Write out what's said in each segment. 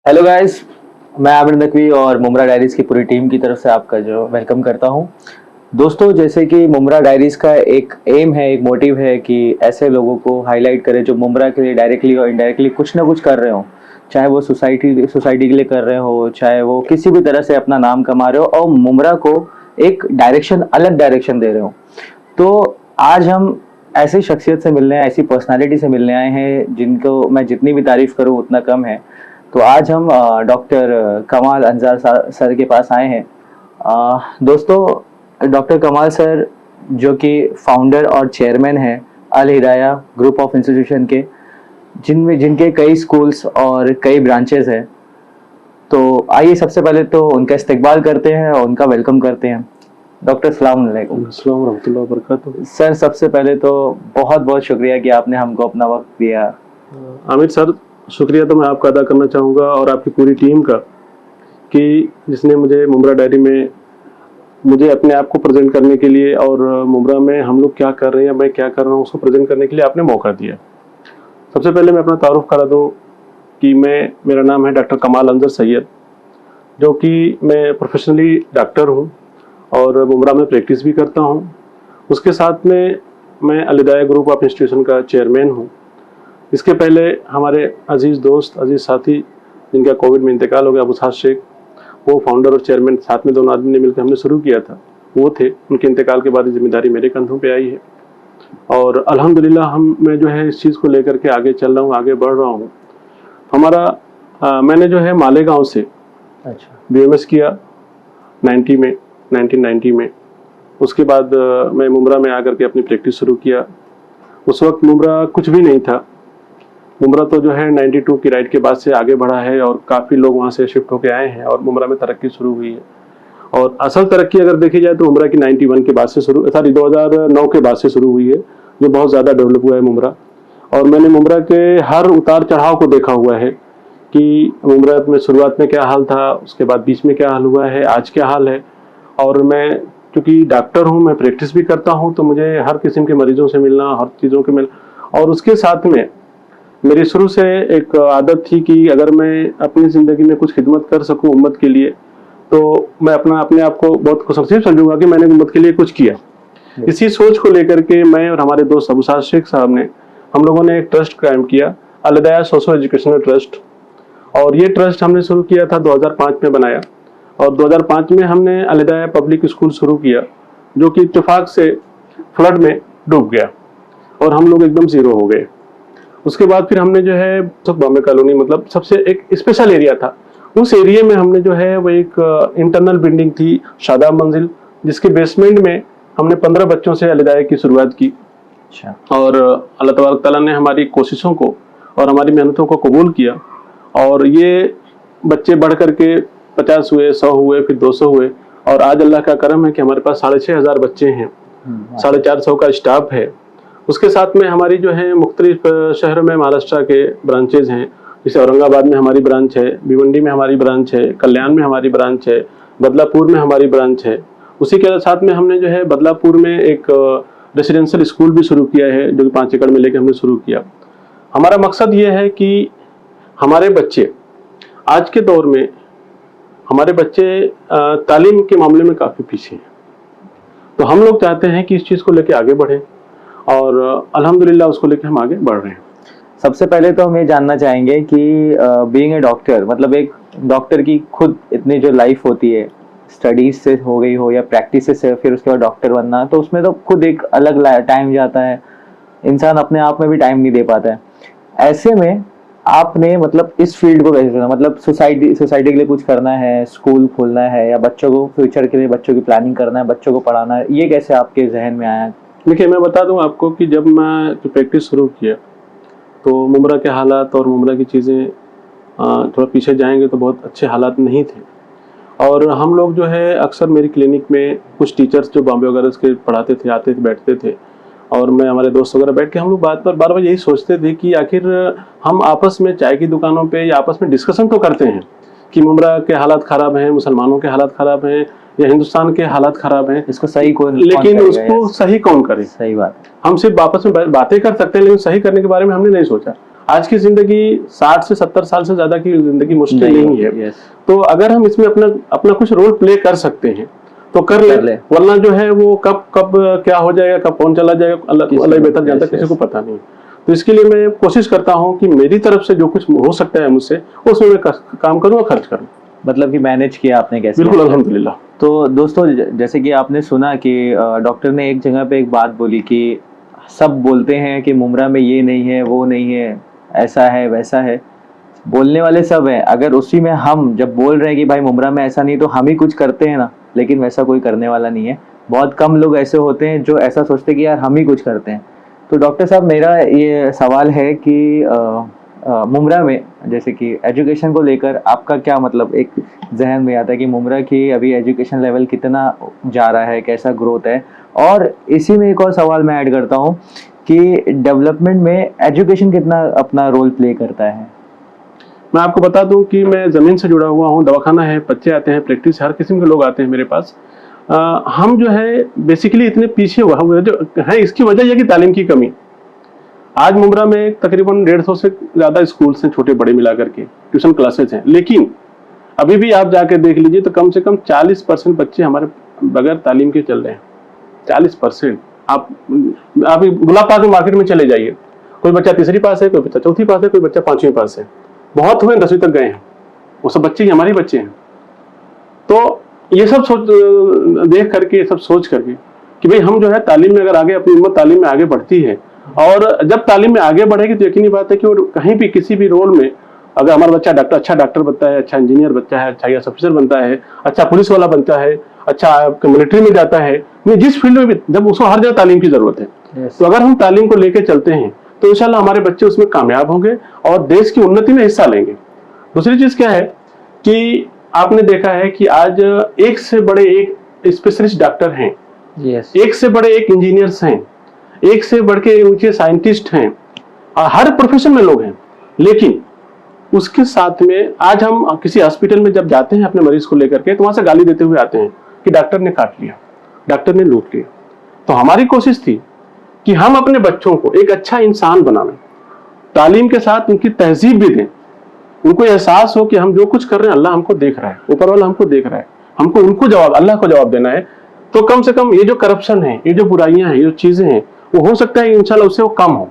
Hello guys, मैं आमिर नकवी और Mumbra diaries की पूरी टीम की तरफ से आपका जो वेलकम करता हूं। दोस्तों, जैसे कि मुमरा डायरीज का एक एम है, एक मोटिव है कि ऐसे लोगों को हाईलाइट करें जो मुमरा के लिए डायरेक्टली और इनडायरेक्टली कुछ ना कुछ कर रहे हो, चाहे वो सोसाइटी के लिए कर रहे हो, चाहे वो किसी भी तरह से अपना नाम कमा रहे हो और मुमरा को एक डायरेक्शन, अलग डायरेक्शन दे रहे हो। तो आज हम ऐसी शख्सियत से मिलने, ऐसी पर्सनालिटी से मिलने आए हैं जिनको मैं जितनी भी तारीफ करूं उतना कम है। तो आज हम डॉक्टर कमाल अंजार सर के पास आए हैं। दोस्तों, डॉक्टर कमाल सर जो कि फाउंडर और चेयरमैन हैं अल हिदाया ग्रुप ऑफ इंस्टीट्यूशन के, जिनके कई स्कूल्स और कई ब्रांचेस हैं। तो आइए सबसे पहले तो उनका इस्तकबाल करते हैं और उनका वेलकम करते हैं। डॉक्टर सलाम अलैकुम। अस्सलाम रहमतुल्लाहि व बरकातुहू। सर, सबसे पहले तो बहुत बहुत शुक्रिया कि आपने हमको अपना वक्त दिया। आमिर सर, शुक्रिया तो मैं आपका अदा करना चाहूँगा और आपकी पूरी टीम का, कि जिसने मुझे मुमरा डायरी में मुझे अपने आप को प्रेजेंट करने के लिए और मुमरा में हम लोग क्या कर रहे हैं या मैं क्या कर रहा हूँ उसको प्रेजेंट करने के लिए आपने मौका दिया। सबसे पहले मैं अपना तारुफ करा दूँ कि मेरा नाम है डॉक्टर कमाल अंजर सैयद, जो कि मैं प्रोफेशनली डॉक्टर हूँ और मुमरा में प्रैक्टिस भी करता हूँ। उसके साथ में मैं अल हिदाया ग्रुप ऑफ इंस्टीट्यूशन का चेयरमैन हूँ। इसके पहले हमारे अजीज़ दोस्त, अजीज़ साथी जिनका कोविड में इंतकाल हो गया, अबू साद शेख, वो फाउंडर और चेयरमैन साथ में दोनों आदमी ने मिलकर हमने शुरू किया था, वो थे। उनके इंतकाल के बाद जिम्मेदारी मेरे कंधों पे आई है और अल्हम्दुलिल्लाह मैं जो है इस चीज़ को लेकर के आगे चल रहा हूँ, आगे बढ़ रहा हूँ। मैंने जो है मालेगांव से BMS किया 1990 में। उसके बाद मैं मुमरा में आकर के अपनी प्रैक्टिस शुरू किया। उस वक्त मुमरा कुछ भी नहीं था। मुमरा तो जो है 92 की राइट के बाद से आगे बढ़ा है और काफ़ी लोग वहाँ से शिफ्ट होके आए हैं और मुमरा में तरक्की शुरू हुई है। और असल तरक्की अगर देखी जाए तो मुमरा की 91 के बाद से 2009 के बाद से शुरू हुई है, जो बहुत ज़्यादा डेवलप हुआ है मुमरा। और मैंने मुमरा के हर उतार चढ़ाव को देखा हुआ है कि मुमरा में शुरुआत में क्या हाल था, उसके बाद बीच में क्या हाल हुआ है, आज क्या हाल है। और मैं चूँकि डॉक्टर हूँ, मैं प्रैक्टिस भी करता हूँ, तो मुझे हर किस्म के मरीजों से मिलना, हर चीज़ों के और उसके साथ में मेरी शुरू से एक आदत थी कि अगर मैं अपनी ज़िंदगी में कुछ खिदमत कर सकूं उम्मत के लिए, तो मैं अपने आप को बहुत खुशनसीब समझूंगा कि मैंने उम्मत के लिए कुछ किया। इसी सोच को लेकर के मैं और हमारे दोस्त अबू साद शेख साहब ने, हम लोगों ने एक ट्रस्ट कायम किया, अल हिदाया सोशो एजुकेशनल ट्रस्ट। और ये ट्रस्ट हमने शुरू किया था 2005 में बनाया और 2005 में हमने अल हिदाया पब्लिक स्कूल शुरू किया, जो कि इत्तेफाक से फ्लड में डूब गया और हम लोग एकदम ज़ीरो हो गए। उसके बाद फिर हमने जो है बॉम्बे कॉलोनी, मतलब सबसे एक स्पेशल एरिया था, उस एरिया में हमने जो है वो एक इंटरनल बिल्डिंग थी, शादाब मंजिल, जिसके बेसमेंट में हमने 15 बच्चों से अल हिदाया की शुरुआत की। और अल्लाह तबारक तआला ने हमारी कोशिशों को और हमारी मेहनतों को कबूल किया और ये बच्चे बढ़ करके 50 हुए, 100 हुए, फिर 200 हुए और आज अल्लाह का करम है कि हमारे पास 6,500 बच्चे हैं, 450 का स्टाफ है। उसके साथ में हमारी जो है मुख्तलिफ शहरों में महाराष्ट्र के ब्रांचेज हैं, जैसे औरंगाबाद में हमारी ब्रांच है, भिवंडी में हमारी ब्रांच है, कल्याण में हमारी ब्रांच है, बदलापुर में हमारी ब्रांच है। उसी के साथ में हमने जो है बदलापुर में एक रेसिडेंशियल स्कूल भी शुरू किया है, जो कि 5 एकड़ में लेकर हमने शुरू किया। हमारा मकसद ये है कि हमारे बच्चे, आज के दौर में हमारे बच्चे तालीम के मामले में काफ़ी पीछे हैं, तो हम लोग चाहते हैं कि इस चीज़ को लेकर आगे बढ़ें और अल्हम्दुलिल्लाह उसको लेकर हम आगे बढ़ रहे हैं। सबसे पहले तो हम ये जानना चाहेंगे कि बीइंग ए डॉक्टर, मतलब एक डॉक्टर की खुद इतनी जो लाइफ होती है, स्टडीज से हो गई हो या प्रैक्टिस से फिर उसके बाद डॉक्टर बनना, तो उसमें तो खुद एक अलग टाइम जाता है, इंसान अपने आप में भी टाइम नहीं दे पाता है। ऐसे में आपने मतलब इस फील्ड को कैसे चुना? मतलब सोसाइटी के लिए कुछ करना है, स्कूल खोलना है या बच्चों को फ्यूचर के लिए बच्चों की प्लानिंग करना है, बच्चों को पढ़ाना है, ये कैसे आपके जहन में आया? देखिए, मैं बता दूं आपको कि जब मैं प्रैक्टिस शुरू किया तो मुमरा के हालात और मुमरा की चीज़ें थोड़ा पीछे जाएंगे तो बहुत अच्छे हालात नहीं थे। और हम लोग जो है अक्सर मेरी क्लिनिक में कुछ टीचर्स जो बॉम्बे वगैरह के पढ़ाते थे, आते थे, बैठते थे और मैं हमारे दोस्त वगैरह बैठ के हम लोग बार बार यही सोचते थे कि आखिर हम आपस में चाय की दुकानों पे या आपस में डिस्कशन तो करते हैं कि मुमरा के हालात ख़राब हैं, मुसलमानों के हालात ख़राब हैं या हिंदुस्तान के हालात ख़राब हैं, इसको सही कौन, लेकिन उसको सही कौन करे। सही बात, हम सिर्फ आपस में बातें कर सकते हैं, लेकिन सही करने के बारे में हमने नहीं सोचा। आज की जिंदगी 60 से 70 साल से ज्यादा की जिंदगी मुश्किल नहीं है। यस, तो अगर हम इसमें अपना अपना कुछ रोल प्ले कर सकते हैं तो कर ले, वरना जो है वो कब कब क्या हो जाएगा, कब कौन चला जाएगा, अल्लाह बेहतर जानता है, किसी को पता नहीं। तो इसके लिए मैं कोशिश करता हूँ कि मेरी तरफ से जो कुछ हो सकता है मुझसे, उसमें मैं काम करूँ और खर्च करूँ। मतलब कि मैनेज किया आपने कैसे? बिल्कुल, अल्हम्दुलिल्लाह। तो दोस्तों, जैसे कि आपने सुना कि डॉक्टर ने एक जगह पे एक बात बोली कि सब बोलते हैं कि मुमरा में ये नहीं है, वो नहीं है, ऐसा है वैसा है, बोलने वाले सब हैं। अगर उसी में हम जब बोल रहे हैं कि भाई मुमरा में ऐसा नहीं, तो हम ही कुछ करते हैं ना, लेकिन वैसा कोई करने वाला नहीं है। बहुत कम लोग ऐसे होते हैं जो ऐसा सोचते हैं कि यार हम ही कुछ करते हैं। तो डॉक्टर साहब, मेरा ये सवाल है कि मुमरा में जैसे कि एजुकेशन को लेकर आपका क्या मतलब एक जहन में आता है कि मुमरा की अभी एजुकेशन लेवल कितना जा रहा है, कैसा ग्रोथ है? और इसी में एक और सवाल मैं ऐड करता हूँ कि डेवलपमेंट में एजुकेशन कितना अपना रोल प्ले करता है? मैं आपको बता दूं कि मैं ज़मीन से जुड़ा हुआ हूं, दवाखाना है, बच्चे आते हैं, प्रैक्टिस, हर किस्म के लोग आते हैं मेरे पास। हम जो है बेसिकली इतने पीछे हुए जो है, इसकी वजह यह कि तालीम की कमी। आज मुमरा में तकरीबन 150 से ज़्यादा स्कूल्स हैं, छोटे बड़े मिला करके, ट्यूशन क्लासेज हैं, लेकिन अभी भी आप जाके देख लीजिए तो कम से कम 40% बच्चे हमारे बगैर तालीम के चल रहे हैं। 40%। आप गुलाब पास में मार्केट में चले जाइए, कोई बच्चा तीसरी पास है, कोई बच्चा चौथी पास है, कोई बच्चा 5वीं पास है। बहुत हुए 10वीं तक गए हैं, वो सब बच्चे ही हमारे बच्चे हैं। तो ये सब देख करके, ये सब सोच करके कि भाई हम जो है तालीम में अगर आगे, अपनी उम्मत तालीम में आगे बढ़ती है, और जब तालीम में आगे बढ़ेगी तो यकीनी बात है कि वो कहीं भी किसी भी रोल में, अगर हमारा बच्चा अच्छा डॉक्टर बनता है, अच्छा इंजीनियर बनता है, अच्छा IAS ऑफिसर बनता है, अच्छा पुलिस वाला बनता है, अच्छा मिलिट्री में जाता है, जिस फील्ड में भी, जब उसको हर जगह तालीम की जरूरत है। तो अगर हम तालीम को लेकर चलते हैं तो इंशाल्लाह हमारे बच्चे उसमें कामयाब होंगे और देश की उन्नति में हिस्सा लेंगे। दूसरी चीज क्या है कि आपने देखा है कि आज एक से बड़े एक स्पेशलिस्ट डॉक्टर हैं, एक से बड़े एक इंजीनियर्स हैं, एक से बढ़ के ऊंचे साइंटिस्ट हैं, हर प्रोफेशन में लोग हैं। लेकिन उसके साथ में आज हम किसी हॉस्पिटल में जब जाते हैं अपने मरीज को लेकर के, तो वहां से गाली देते हुए आते हैं कि डॉक्टर ने काट लिया, डॉक्टर ने लूट लिया। तो हमारी कोशिश थी कि हम अपने बच्चों को एक अच्छा इंसान बनावें, तालीम के साथ उनकी तहजीब भी दें, उनको एहसास हो कि हम जो कुछ कर रहे हैं अल्लाह हमको देख रहा है, ऊपर वाला हमको देख रहा है, हमको उनको जवाब, अल्लाह को जवाब देना है। तो कम से कम ये जो करप्शन है, ये जो बुराइयां हैं, ये जो चीजें हैं, वो हो सकता है इंशाल्लाह उससे वो कम हो।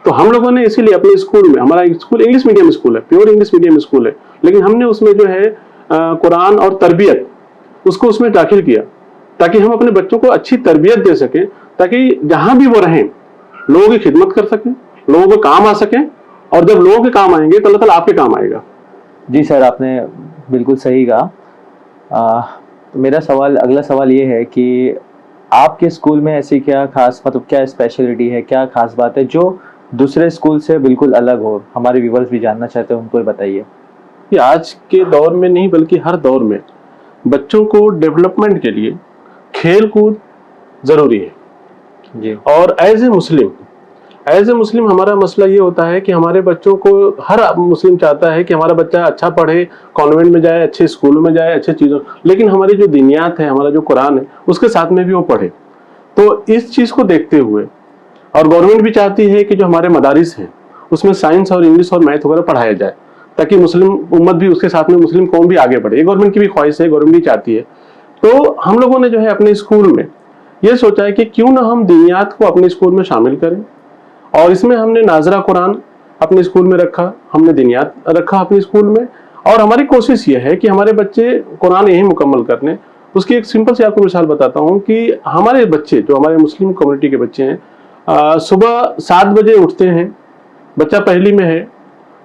तो हम लोगों ने इसीलिए अपने स्कूल में, हमारा स्कूल इंग्लिश मीडियम स्कूल है, प्योर इंग्लिश मीडियम स्कूल है, लेकिन हमने उसमें जो है कुरान और तरबियत उसको उसमें दाखिल किया, ताकि हम अपने बच्चों को अच्छी तरबियत दे सकें, ताकि जहां भी वो रहें लोगों की खिदमत कर सकें, लोगों को काम आ सकें, और जब लोगों के काम आएंगे तो अल्लाह ताला आपके काम आएगा। जी सर, आपने बिल्कुल सही कहा। तो मेरा सवाल, अगला सवाल ये है कि आपके स्कूल में ऐसी क्या खास, मतलब क्या स्पेशलिटी है, क्या खास बात है जो दूसरे स्कूल से बिल्कुल अलग हो? हमारे व्यूवर्स भी जानना चाहते हैं, उनको बताइए। कि आज के दौर में नहीं बल्कि हर दौर में बच्चों को डेवलपमेंट के लिए खेल कूद जरूरी है जी। और एज ए मुस्लिम हमारा मसला ये होता है कि हमारे बच्चों को, हर मुस्लिम चाहता है कि हमारा बच्चा अच्छा पढ़े, कॉन्वेंट में जाए, अच्छे स्कूलों में जाए, अच्छे चीज़ों, लेकिन हमारी जो दीनियात है, हमारा जो कुरान है, उसके साथ में भी वो पढ़े। तो इस चीज़ को देखते हुए, और गवर्नमेंट भी चाहती है कि जो हमारे मदारिस हैं उसमें साइंस और इंग्लिश और मैथ वगैरह पढ़ाया जाए, ताकि मुस्लिम उम्मत भी, उसके साथ में मुस्लिम कौम भी आगे बढ़े। ये गवर्नमेंट की भी ख्वाहिश है, गवर्नमेंट भी चाहती है। तो हम लोगों ने जो है अपने स्कूल में ये सोचा है कि क्यों ना हम दीनियात को अपने स्कूल में शामिल करें, और इसमें हमने नाजरा कुरान अपने स्कूल में रखा, हमने दीनियात रखा अपने स्कूल में, और हमारी कोशिश ये है कि हमारे बच्चे कुरान यही मुकम्मल कर लें। उसकी एक सिंपल सी आपको मिसाल बताता हूँ कि हमारे बच्चे, जो हमारे मुस्लिम कम्युनिटी के बच्चे हैं, सुबह 7 बजे उठते हैं, बच्चा पहली में है,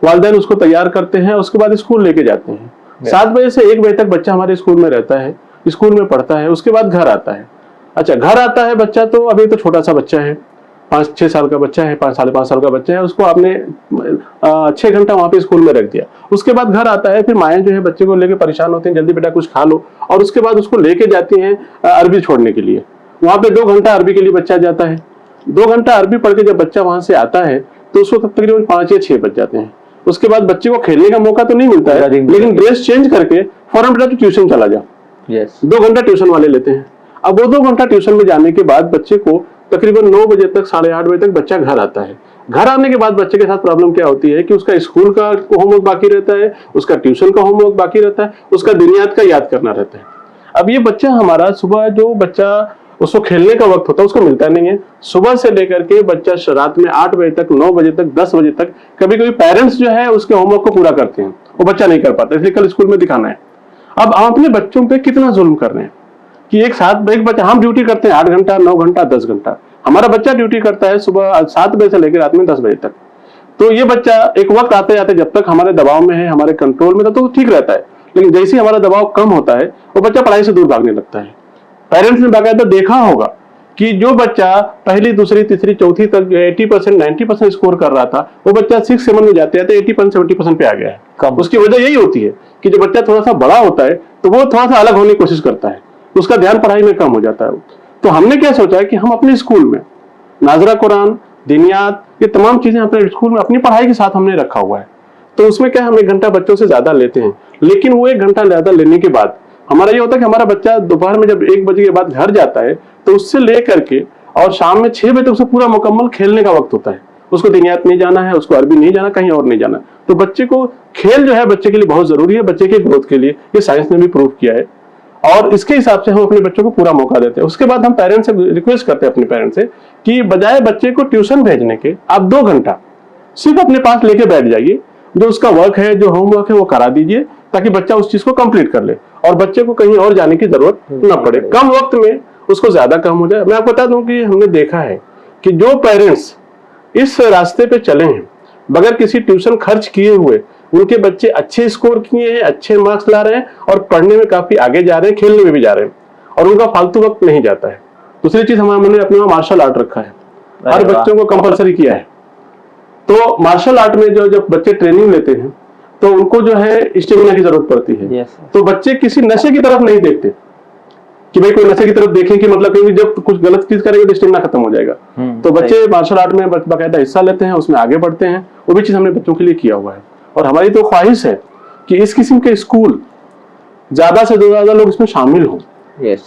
वालिदैन उसको तैयार करते हैं, उसके बाद स्कूल लेके जाते हैं। 7 बजे से 1 बजे तक बच्चा हमारे स्कूल में रहता है, स्कूल में पढ़ता है, उसके बाद घर आता है। अच्छा, घर आता है बच्चा, तो अभी तो छोटा सा बच्चा है, 5-6 साल का बच्चा है, 5-5.5 साल का बच्चा है, उसको आपने 6 घंटा वहाँ पे स्कूल में रख दिया। उसके बाद घर आता है, फिर माएँ जो है बच्चे को लेके परेशान होती हैं, जल्दी बेटा कुछ खा लो, और उसके बाद उसको लेके जाती हैं अरबी छोड़ने के लिए। वहाँ पे 2 घंटा अरबी के लिए बच्चा जाता है। 2 घंटा अरबी पढ़ के जब बच्चा वहां से आता है तो उसको तकरीबन 5 या 6 बज जाते हैं। उसके बाद बच्चे को खेलने का मौका तो नहीं मिलता है, लेकिन ड्रेस चेंज करके फौरन बेटा तो ट्यूशन चला जा। 2 घंटा ट्यूशन वाले लेते हैं। अब वो 2 घंटा ट्यूशन में जाने के बाद बच्चे को तकरीबन 9 बजे तक, 8:30 बजे तक बच्चा घर आता है। घर आने के बाद बच्चे के साथ प्रॉब्लम क्या होती है कि उसका स्कूल का होमवर्क बाकी रहता है, उसका ट्यूशन का होमवर्क बाकी रहता है, उसका दिनयात का याद करना रहता है। अब ये बच्चा हमारा सुबह जो बच्चा उसको खेलने का वक्त होता है उसको मिलता नहीं है। सुबह से लेकर के बच्चा रात में 8 बजे तक, 9 बजे तक, 10 बजे तक कभी कभी पेरेंट्स जो है उसके होमवर्क को पूरा करते हैं, वो बच्चा नहीं कर पाता, इसलिए कल स्कूल में दिखाना है। अब हम अपने बच्चों पे कितना जुल्म कर रहे हैं कि एक बच्चा, हम ड्यूटी करते हैं 8 घंटा, 9 घंटा, 10 घंटा, हमारा बच्चा ड्यूटी करता है सुबह 7 बजे से लेकर रात में 10 बजे तक। तो ये बच्चा एक वक्त आते आते जब तक हमारे दबाव में है, हमारे कंट्रोल में, तो ठीक रहता है, लेकिन जैसे ही हमारा दबाव कम होता है वो बच्चा पढ़ाई से दूर भागने लगता है। पेरेंट्स ने बाकायदा देखा होगा कि जो बच्चा पहली, दूसरी, तीसरी, चौथी तक 80%, 90% स्कोर कर रहा था, वो बच्चा 6, 7 में जाते जाते 80%, 70% पे आ गया है। उसकी वजह यही होती है कि जो बच्चा थोड़ा सा बड़ा होता है तो वो थोड़ा सा अलग होने की कोशिश करता है, उसका ध्यान पढ़ाई में कम हो जाता है। तो हमने क्या सोचा है कि हम अपने स्कूल में नाजरा कुरान, दिनियात, ये तमाम चीजें अपने स्कूल में अपनी पढ़ाई के साथ हमने रखा हुआ है। तो उसमें क्या हम 1 घंटा बच्चों से ज्यादा लेते हैं, लेकिन वो 1 घंटा ज्यादा लेने के बाद हमारा ये होता है कि हमारा बच्चा दोपहर में जब 1 बजे के बाद घर जाता है तो उससे लेकर के और शाम में 6 बजे तक उसे पूरा मुकम्मल खेलने का वक्त होता है। उसको दिनियात नहीं जाना है, उसको अरबी नहीं जाना, कहीं और नहीं जाना। तो बच्चे को खेल जो है बच्चे के लिए बहुत जरूरी है, बच्चे के ग्रोथ के लिए, ये साइंस ने भी प्रूव किया है। और इसके हिसाब से हम अपने बच्चों को पूरा मौका देते हैं। उसके बाद हम पेरेंट्स से रिक्वेस्ट करते हैं अपने पेरेंट्स से कि बजाय बच्चे को ट्यूशन भेजने के आप 2 घंटा सिर्फ अपने पास लेके बैठ जाइए, जो उसका वर्क है, जो होमवर्क है वो करा दीजिए, ताकि बच्चा उस चीज को कंप्लीट कर ले और बच्चे को कहीं और जाने की जरूरत न पड़े, कम वक्त में उसको ज्यादा काम हो जाए। मैं आपको बता दूं कि हमने देखा है कि जो पेरेंट्स इस रास्ते पे चले हैं बगैर किसी ट्यूशन खर्च किए हुए, उनके बच्चे अच्छे स्कोर किए हैं, अच्छे मार्क्स ला रहे हैं और पढ़ने में काफी आगे जा रहे हैं, खेलने में भी जा रहे हैं और उनका फालतू वक्त नहीं जाता है। दूसरी चीज हमने अपने वहां मार्शल आर्ट रखा है, हर बच्चों को कंपलसरी किया है। तो मार्शल आर्ट में जो जब बच्चे ट्रेनिंग लेते हैं तो उनको जो है स्टेमिना की जरूरत पड़ती है। तो बच्चे किसी नशे की तरफ नहीं देखते कि भाई कोई नशे की तरफ देखें कि मतलब कि जब कुछ गलत चीज करेंगे तो स्टेमिना खत्म हो जाएगा। तो बच्चे मार्शल आर्ट में बाकायदा हिस्सा लेते हैं, उसमें आगे बढ़ते हैं। वो भी चीज हमने बच्चों के लिए किया हुआ है और हमारी तो ख्वाहिश है कि इस किस्म के स्कूल ज्यादा से ज्यादा लोग इसमें शामिल हों।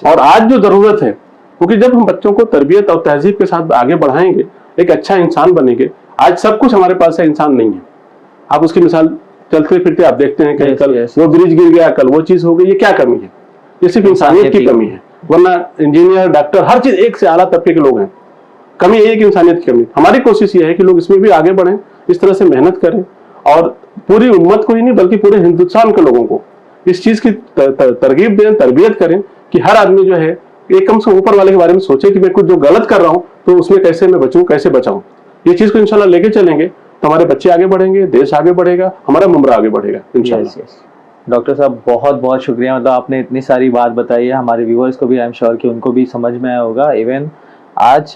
और आज जो जरूरत है, क्योंकि जब हम बच्चों को तरबियत और तहजीब के साथ आगे बढ़ाएंगे, एक अच्छा इंसान बनेंगे। आज सब कुछ हमारे पास है, इंसान नहीं है। आप उसकी मिसाल चलते फिरते आप देखते हैं कि कल वो ब्रिज गिर गया, कल वो चीज हो गई, ये क्या कमी है? ये सिर्फ इंसानियत की कमी है, वरना इंजीनियर, डॉक्टर, हर चीज एक से आला तबके के लोग हैं। कमी यही है कि इंसानियत की कमी। हमारी कोशिश ये है कि लोग इसमें भी आगे बढ़ें, इस तरह से मेहनत करें और पूरी उम्मत को ही नहीं बल्कि पूरे हिंदुस्तान के लोगों को इस चीज की तरगीब दें, तरबियत करें कि हर आदमी जो है एक कम से ऊपर वाले के बारे में सोचे कि मैं कुछ जो गलत कर रहा हूं तो उसमें कैसे मैं बचूं, कैसे बचाऊं। ये चीज को इंशाल्लाह लेके चलेंगे तो हमारे बच्चे आगे बढ़ेंगे, देश आगे बढ़ेगा, हमारा मुमरा आगे बढ़ेगा इंशाल्लाह। डॉक्टर साहब बहुत बहुत शुक्रिया, मतलब आपने इतनी सारी बात बताई है, हमारे व्यूअर्स को भी आई एम श्योर कि उनको भी समझ में आया होगा। इवन आज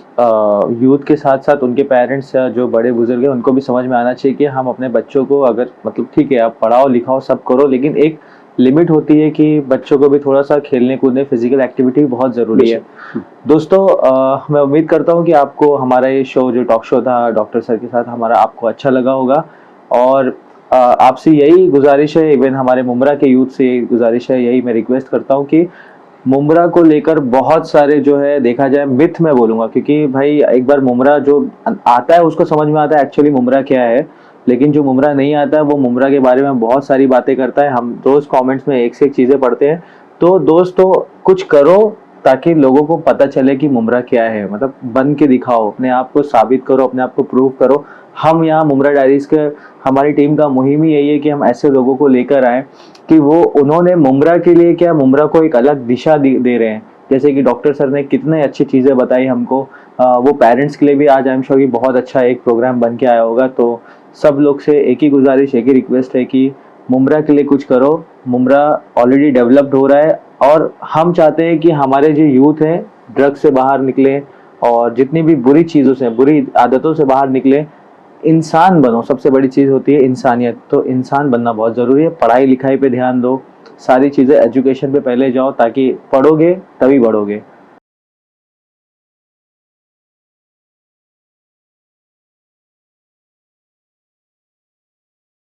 यूथ के साथ साथ उनके पेरेंट्स या जो बड़े बुजुर्ग हैं उनको भी समझ में आना चाहिए कि हम अपने बच्चों को अगर मतलब ठीक है आप पढ़ाओ लिखाओ सब करो, लेकिन एक लिमिट होती है कि बच्चों को भी थोड़ा सा खेलने कूदने, फिजिकल एक्टिविटी बहुत ज़रूरी है। दोस्तों मैं उम्मीद करता हूँ कि आपको हमारा ये शो जो टॉक शो था डॉक्टर सर के साथ हमारा आपको अच्छा लगा होगा। और आपसे यही गुजारिश है, इवन हमारे मुमरा के यूथ से यही गुजारिश है, यही मैं रिक्वेस्ट करता हूँ कि मुमरा को लेकर बहुत सारे जो है देखा जाए मिथ में बोलूँगा, क्योंकि भाई एक बार मुमरा जो आता है उसको समझ में आता है एक्चुअली मुमरा क्या है, लेकिन जो मुमरा नहीं आता है वो मुमरा के बारे में बहुत सारी बातें करता है। हम रोज कमेंट्स में एक से एक चीज़ें पढ़ते हैं। तो दोस्तों कुछ करो ताकि लोगों को पता चले कि मुमरा क्या है, मतलब बन के दिखाओ, अपने आप को साबित करो, अपने आप को प्रूव करो। हम यहाँ मुमरा डायरीज के हमारी टीम का मुहिम ही यही है कि हम ऐसे लोगों को लेकर आए कि वो उन्होंने मुमरा के लिए क्या मुमरा को एक अलग दिशा दे रहे हैं। जैसे कि डॉक्टर सर ने कितने अच्छी चीज़ें बताई हमको, वो पेरेंट्स के लिए भी आज आई एम श्योर कि बहुत अच्छा एक प्रोग्राम बन के आया होगा। तो सब लोग से एक ही गुजारिश, एक ही रिक्वेस्ट है कि मुमरा के लिए कुछ करो। मुमरा ऑलरेडी डेवलप्ड हो रहा है और हम चाहते हैं कि हमारे जो यूथ हैं ड्रग से बाहर निकले और जितनी भी बुरी चीज़ों से, बुरी आदतों से बाहर निकले, इंसान बनो। सबसे बड़ी चीज़ होती है इंसानियत, तो इंसान बनना बहुत ज़रूरी है। पढ़ाई लिखाई पे ध्यान दो, सारी चीज़ें एजुकेशन पे पहले जाओ, ताकि पढ़ोगे तभी बढ़ोगे।